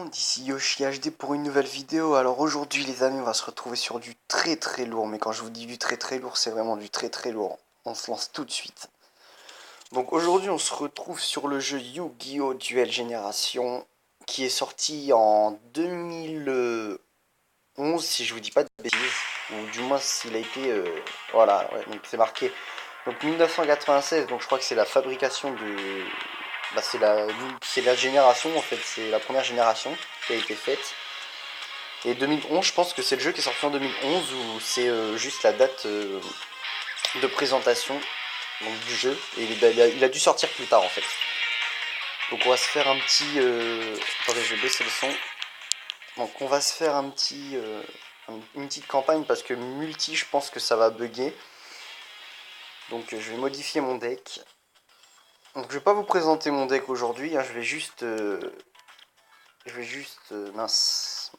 monde, ici Yoshi HD pour une nouvelle vidéo. Alors aujourd'hui les amis, on va se retrouver sur du très très lourd. Mais quand je vous dis du très très lourd, c'est vraiment du très très lourd. On se lance tout de suite. Donc aujourd'hui on se retrouve sur le jeu Yu-Gi-Oh! Duel Génération, qui est sorti en 2011 si je vous dis pas de bêtises. Ou du moins s'il a été... voilà, ouais, donc c'est marqué. Donc 1996, donc je crois que c'est la fabrication de... Bah, c'est la génération en fait, c'est la première génération qui a été faite. Et 2011, je pense que c'est le jeu qui est sorti en 2011 ou c'est juste la date de présentation donc, du jeu. Et il a dû sortir plus tard en fait. Donc on va se faire un petit... Attendez, je vais baisser le son. Donc on va se faire un petit... une petite campagne parce que multi, je pense que ça va bugger. Donc je vais modifier mon deck. Donc je vais pas vous présenter mon deck aujourd'hui, hein, je vais juste... mince.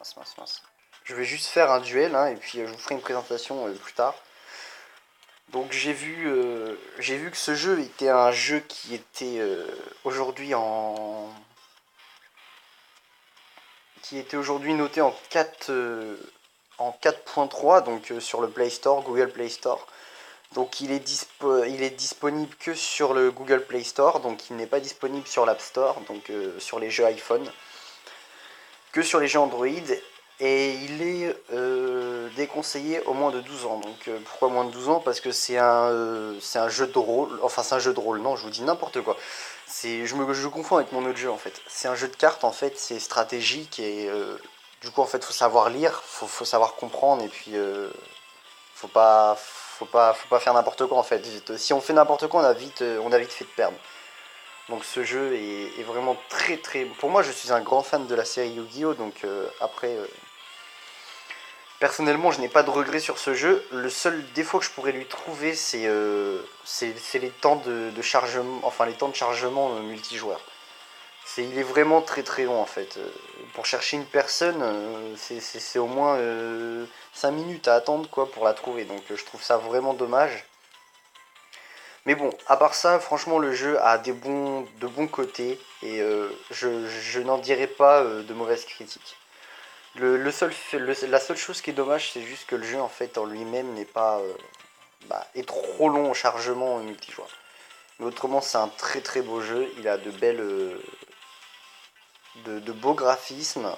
Je vais juste faire un duel, hein, et puis je vous ferai une présentation plus tard. Donc j'ai vu que ce jeu était un jeu qui était aujourd'hui noté en 4 en 4.3, donc sur le Play Store, Google Play Store. Donc il est disponible que sur le Google Play Store, donc il n'est pas disponible sur l'App Store, donc sur les jeux iPhone, que sur les jeux Android. Et il est déconseillé au moins de 12 ans. Donc pourquoi moins de 12 ans? Parce que c'est un jeu de rôle. Enfin c'est un jeu de rôle, non je vous dis n'importe quoi. Je confonds avec mon autre jeu en fait. C'est un jeu de cartes en fait, c'est stratégique et du coup en fait faut savoir lire, faut savoir comprendre et puis faut pas faire n'importe quoi en fait. Si on fait n'importe quoi on a vite fait de perdre. Donc ce jeu est vraiment très très... Pour moi je suis un grand fan de la série Yu-Gi-Oh! Donc après... Personnellement, je n'ai pas de regrets sur ce jeu. Le seul défaut que je pourrais lui trouver, c'est les temps de chargement, enfin les temps de chargement multijoueur. Il est vraiment très très long en fait. Pour chercher une personne, c'est au moins 5 minutes à attendre quoi pour la trouver. Donc je trouve ça vraiment dommage. Mais bon, à part ça, franchement, le jeu a de bons côtés et je n'en dirai pas de mauvaises critiques. La seule chose qui est dommage, c'est juste que le jeu en fait en lui-même n'est pas est trop long au chargement multijoueur. Mais autrement, c'est un très très beau jeu. Il a de belles, de beaux graphismes.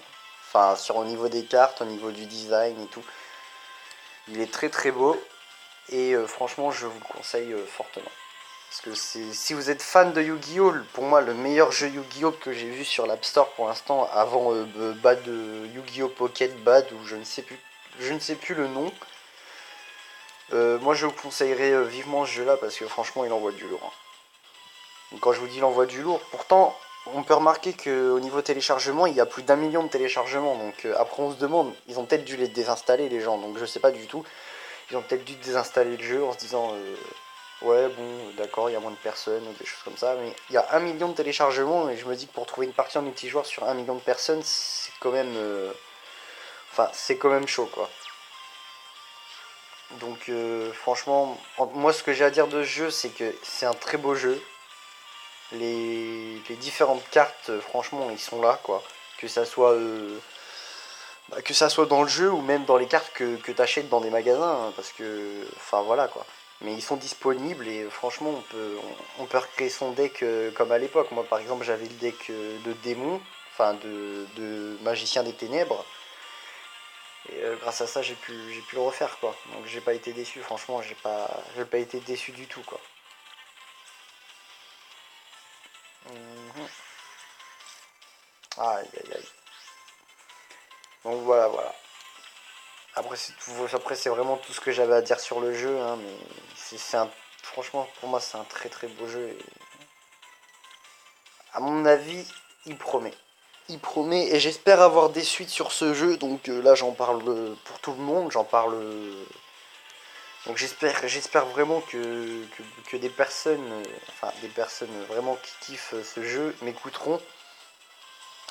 Enfin, au niveau des cartes, au niveau du design et tout. Il est très très beau et franchement, je vous le conseille fortement. Parce que si vous êtes fan de Yu-Gi-Oh, pour moi le meilleur jeu Yu-Gi-Oh que j'ai vu sur l'App Store pour l'instant, avant Bad Yu-Gi-Oh Pocket Bad ou je ne sais plus le nom. Moi je vous conseillerais vivement ce jeu là parce que franchement il envoie du lourd, hein. Donc, quand je vous dis il envoie du lourd, pourtant on peut remarquer qu'au niveau téléchargement il y a plus d'1 million de téléchargements. Donc après on se demande, ils ont peut-être dû les désinstaller les gens, donc je sais pas du tout. Ils ont peut-être dû désinstaller le jeu en se disant ouais bon d'accord il y a moins de personnes ou des choses comme ça, mais il y a 1 million de téléchargements et je me dis que pour trouver une partie en multijoueur sur 1 million de personnes c'est quand même c'est quand même chaud quoi. Donc franchement moi ce que j'ai à dire de ce jeu c'est que c'est un très beau jeu. Les différentes cartes franchement ils sont là quoi, que ça soit que ça soit dans le jeu ou même dans les cartes que tu achètes dans des magasins, hein, parce que, enfin voilà quoi. Mais ils sont disponibles et franchement on peut recréer son deck comme à l'époque. Moi par exemple j'avais le deck de démon, enfin de magicien des ténèbres. Et grâce à ça j'ai pu le refaire quoi. Donc j'ai pas été déçu, franchement j'ai pas été déçu du tout quoi. Mhm. Aïe aïe aïe. Donc voilà. Après c'est vraiment tout ce que j'avais à dire sur le jeu, hein, mais franchement pour moi c'est un très très beau jeu. Et à mon avis, il promet. Il promet et j'espère avoir des suites sur ce jeu. Donc là j'en parle pour tout le monde, j'en parle. Donc j'espère vraiment que des personnes, enfin des personnes vraiment qui kiffent ce jeu m'écouteront.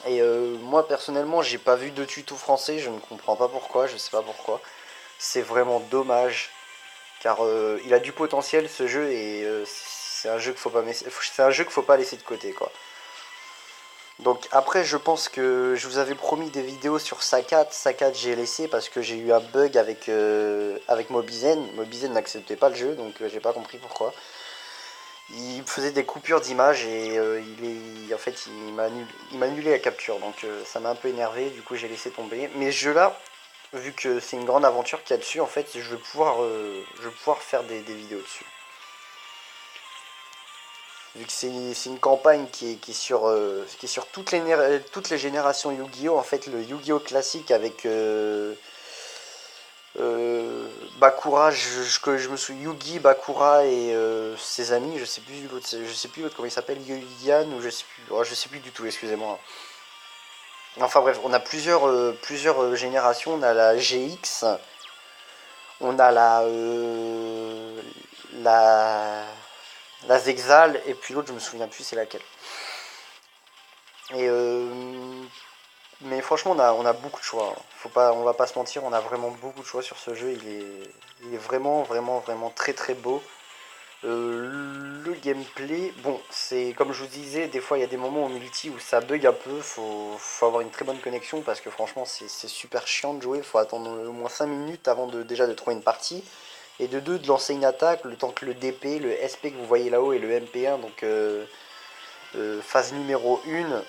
Et moi personnellement j'ai pas vu de tuto français, je ne comprends pas pourquoi, je sais pas pourquoi. C'est vraiment dommage. Car il a du potentiel ce jeu et c'est un jeu qu'il faut pas laisser de côté quoi. Donc après je pense que je vous avais promis des vidéos sur Sakat. Sakat j'ai laissé parce que j'ai eu un bug avec Mobizen. Mobizen n'acceptait pas le jeu donc j'ai pas compris pourquoi. Il faisait des coupures d'image et en fait il m'a annulé la capture donc ça m'a un peu énervé, du coup j'ai laissé tomber. Mais ce jeu là, vu que c'est une grande aventure qu'il y a dessus, en fait je vais pouvoir faire des vidéos dessus. Vu que c'est une campagne qui est sur toutes les générations Yu-Gi-Oh! En fait, le Yu-Gi-Oh! Classique avec Bakura, je me souviens, Yugi, Bakura et ses amis, je sais plus l'autre comment il s'appelle, Yann ou je sais plus, oh, je sais plus du tout, excusez-moi. Enfin bref, on a plusieurs générations, on a la GX, on a la, la Zexal, et puis l'autre je me souviens plus c'est laquelle. Et mais franchement on a beaucoup de choix. On va pas se mentir, on a vraiment beaucoup de choix sur ce jeu. Il est vraiment vraiment vraiment très très beau. Le gameplay, bon, c'est comme je vous disais, des fois il y a des moments au multi où ça bug un peu, faut avoir une très bonne connexion parce que franchement c'est super chiant de jouer, faut attendre au moins 5 minutes avant déjà de trouver une partie et de deux de lancer une attaque, le temps que le DP, le SP que vous voyez là-haut et le MP1, donc phase numéro 1,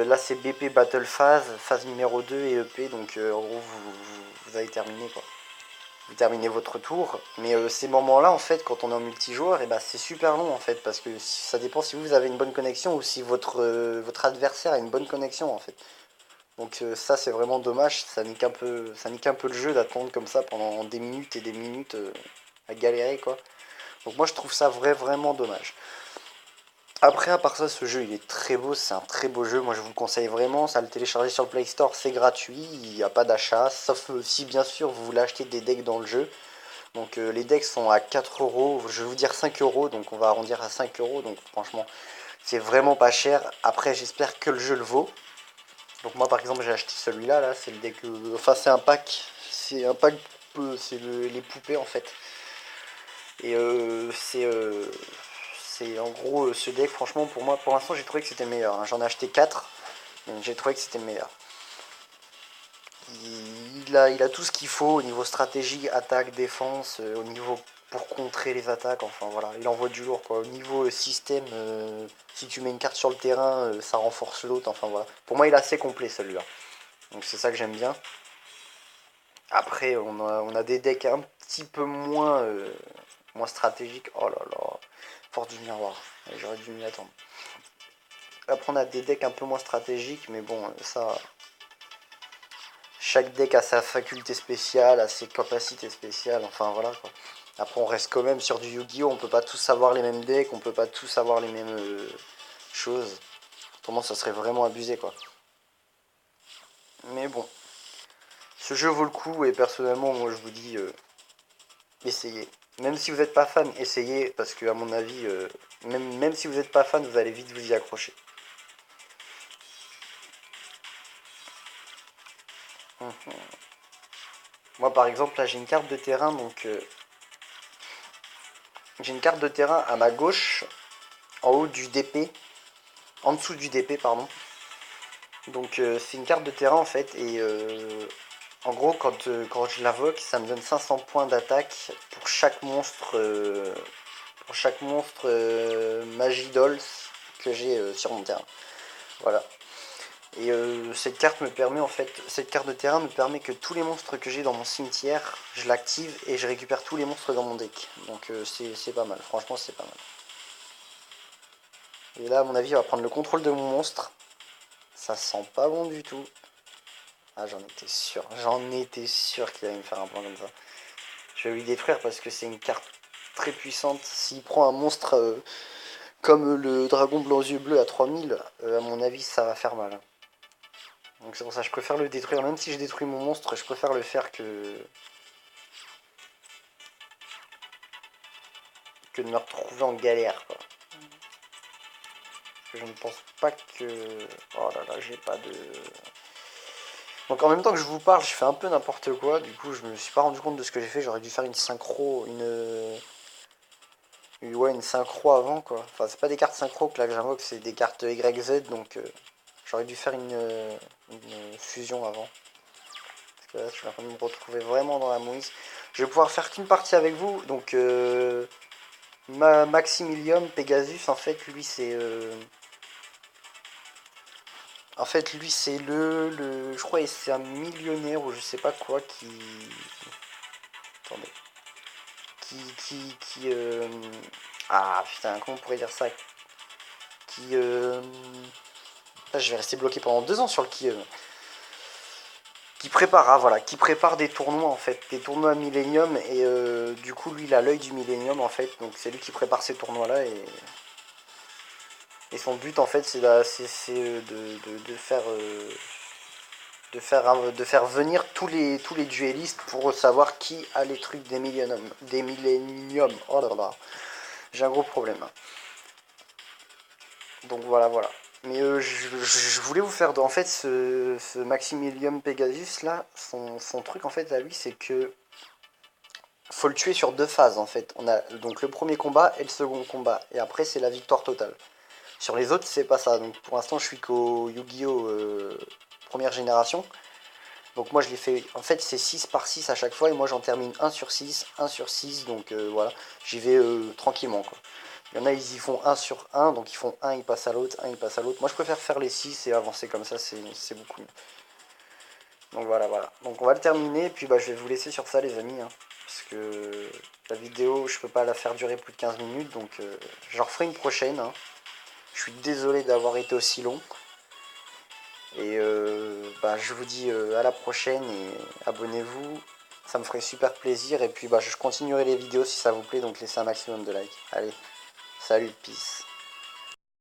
là c'est BP Battle phase numéro 2 et EP, donc en gros vous avez terminé quoi. Vous terminez votre tour, mais ces moments-là, en fait, quand on est en multijoueur, et ben, c'est super long, en fait, parce que ça dépend si vous avez une bonne connexion ou si votre adversaire a une bonne connexion, en fait. Donc ça, c'est vraiment dommage, ça nique un peu le jeu d'attendre comme ça pendant des minutes et des minutes à galérer, quoi. Donc moi, je trouve ça vraiment dommage. Après, à part ça, ce jeu, il est très beau, c'est un très beau jeu, moi je vous le conseille vraiment, ça le télécharger sur le Play Store, c'est gratuit, il n'y a pas d'achat, sauf si bien sûr vous voulez acheter des decks dans le jeu. Donc les decks sont à 4 euros, je vais vous dire 5 euros, donc on va arrondir à 5 euros. Donc franchement, c'est vraiment pas cher. Après, j'espère que le jeu le vaut. Donc moi, par exemple, j'ai acheté celui-là, là, c'est le deck. Enfin, c'est un pack. C'est un pack, c'est les poupées en fait. Et c'est en gros ce deck, franchement, pour moi, pour l'instant, j'ai trouvé que c'était le meilleur, hein. J'en ai acheté 4, donc j'ai trouvé que c'était le meilleur. Il a tout ce qu'il faut au niveau stratégie, attaque, défense, au niveau pour contrer les attaques, enfin voilà, il envoie du lourd quoi. Au niveau système, si tu mets une carte sur le terrain, ça renforce l'autre, enfin voilà. Pour moi il est assez complet celui-là. Donc c'est ça que j'aime bien. Après on a des decks un petit peu moins stratégiques. Oh là là, force du miroir, j'aurais dû m'y attendre. Après on a des decks un peu moins stratégiques, mais bon ça, chaque deck a sa faculté spéciale, a ses capacités spéciales, enfin voilà quoi. Après on reste quand même sur du Yu-Gi-Oh! On peut pas tous avoir les mêmes decks, on peut pas tous avoir les mêmes choses. Autrement ça serait vraiment abusé quoi. Mais bon, ce jeu vaut le coup et personnellement moi je vous dis essayez. Même si vous n'êtes pas fan, essayez parce que à mon avis, même si vous n'êtes pas fan, vous allez vite vous y accrocher. Moi par exemple là j'ai une carte de terrain donc j'ai une carte de terrain à ma gauche en haut du DP, en dessous du DP pardon. Donc c'est une carte de terrain en fait et en gros quand je l'invoque ça me donne 500 points d'attaque pour chaque monstre Magie Dolls que j'ai sur mon terrain. Voilà. Et cette carte de terrain me permet que tous les monstres que j'ai dans mon cimetière, je l'active et je récupère tous les monstres dans mon deck. Donc c'est pas mal, franchement c'est pas mal. Et là à mon avis il va prendre le contrôle de mon monstre. Ça sent pas bon du tout. Ah, j'en étais sûr qu'il allait me faire un plan comme ça. Je vais lui détruire parce que c'est une carte très puissante. S'il prend un monstre comme le dragon blanc aux yeux bleus à 3000, à mon avis, ça va faire mal. Donc c'est pour ça que je préfère le détruire. Même si je détruis mon monstre, je préfère le faire que de me retrouver en galère, quoi. Parce que je ne pense pas que... Oh là là, j'ai pas de... Donc en même temps que je vous parle, je fais un peu n'importe quoi. Du coup, je me suis pas rendu compte de ce que j'ai fait. J'aurais dû faire une synchro, ouais, une synchro avant quoi. Enfin, c'est pas des cartes synchro que là que j'invoque, c'est des cartes YZ, donc j'aurais dû faire une fusion avant. Parce que là, je suis en train de me retrouver vraiment dans la mouise. Je vais pouvoir faire qu'une partie avec vous, donc Maximilium Pegasus, en fait, lui c'est en fait, lui, c'est je crois que c'est un millionnaire ou je sais pas quoi qui... Attendez. Qui. Ah, putain, comment on pourrait dire ça? Qui... Ah, je vais rester bloqué pendant 2 ans sur le qui prépare, ah, voilà, qui prépare des tournois, en fait. Des tournois Millennium, et du coup, lui, il a l'œil du Millennium, en fait. Donc, c'est lui qui prépare ces tournois-là, et son but, en fait, de faire... de faire venir tous les duellistes pour savoir qui a les trucs des milléniums. Des milléniums. Oh là là. J'ai un gros problème. Donc voilà, voilà. Mais je voulais vous faire... En fait, ce Maximilium Pegasus, là, son truc, en fait, à lui, c'est que... Faut le tuer sur 2 phases, en fait. On a donc le premier combat et le second combat. Et après, c'est la victoire totale. Sur les autres, c'est pas ça. Donc pour l'instant, je suis qu'au Yu-Gi-Oh! Première génération. Donc moi je l'ai fait, en fait c'est 6 par 6 à chaque fois et moi j'en termine un sur 6 donc voilà, j'y vais tranquillement quoi. Il y en a ils y font un sur un donc ils font un, ils passent à l'autre, un, ils passent à l'autre. Moi je préfère faire les 6 et avancer comme ça, c'est beaucoup mieux. Donc voilà, voilà. Donc on va le terminer et puis bah, je vais vous laisser sur ça les amis, hein, parce que la vidéo je peux pas la faire durer plus de 15 minutes donc j'en referai une prochaine, hein. Je suis désolé d'avoir été aussi long. Et bah, je vous dis à la prochaine et abonnez-vous, ça me ferait super plaisir. Et puis bah, je continuerai les vidéos si ça vous plaît, donc laissez un maximum de likes. Allez, salut, peace.